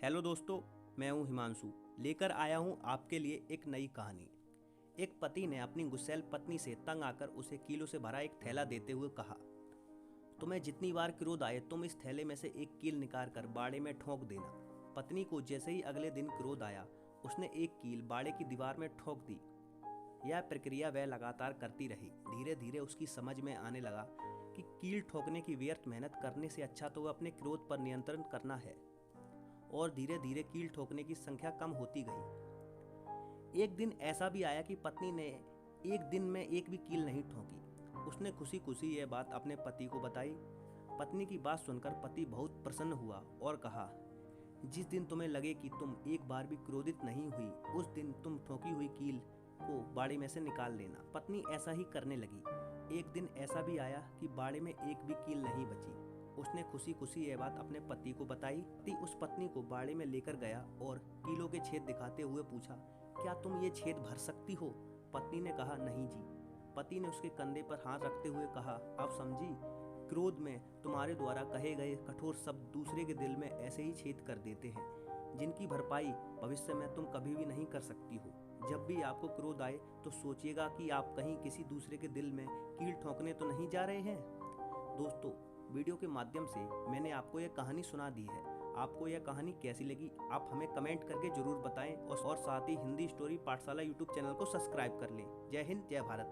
Hello दोस्तों, मैं हूं हिमांशु। लेकर आया हूं आपके लिए एक नई कहानी। एक पति ने अपनी गुस्सैल पत्नी से तंग आकर उसे कीलों से भरा एक थैला देते हुए कहा, तुम्हें जितनी बार क्रोध आए तुम इस थैले में से एक कील निकाल कर बाड़े में ठोंक देना। पत्नी को जैसे ही अगले दिन क्रोध आया, उसने एक कील बाड़े की दीवार में ठोक दी। यह प्रक्रिया वह लगातार करती रही। धीरे धीरे उसकी समझ में आने लगा कि कील ठोकने की व्यर्थ मेहनत करने से अच्छा तो वह अपने क्रोध पर नियंत्रण करना है। और धीरे धीरे कील ठोकने की संख्या कम होती गई। एक दिन ऐसा भी आया कि पत्नी ने एक दिन में एक भी कील नहीं ठोकी। उसने खुशी खुशी यह बात अपने पति को बताई। पत्नी की बात सुनकर पति बहुत प्रसन्न हुआ और कहा, जिस दिन तुम्हें लगे कि तुम एक बार भी क्रोधित नहीं हुई, उस दिन तुम ठोकी हुई कील को बाड़े में से निकाल लेना। पत्नी ऐसा ही करने लगी। एक दिन ऐसा भी आया कि बाड़े में एक भी कील नहीं बची। उसने खुशी खुशी यह बात अपने पति को बताई। पति उस पत्नी को बाड़े में लेकर गया और कीलों के छेद दिखाते हुए पूछा, क्या तुम ये छेद भर सकती हो? पत्नी ने कहा, नहीं जी। पति ने उसके कंधे पर हाथ रखते हुए कहा, अब समझी, क्रोध में तुम्हारे द्वारा कहे गए कठोर शब्द दूसरे के दिल में ऐसे ही छेद कर देते हैं, जिनकी भरपाई भविष्य में तुम कभी भी नहीं कर सकती हो। जब भी आपको क्रोध आए तो सोचिएगा कि आप कहीं किसी दूसरे के दिल में कील ठोकने तो नहीं जा रहे हैं। दोस्तों, वीडियो के माध्यम से मैंने आपको यह कहानी सुना दी है। आपको यह कहानी कैसी लगी आप हमें कमेंट करके जरूर बताएं और साथ ही हिंदी स्टोरी पाठशाला यूट्यूब चैनल को सब्सक्राइब कर लें। जय हिंद, जय भारत।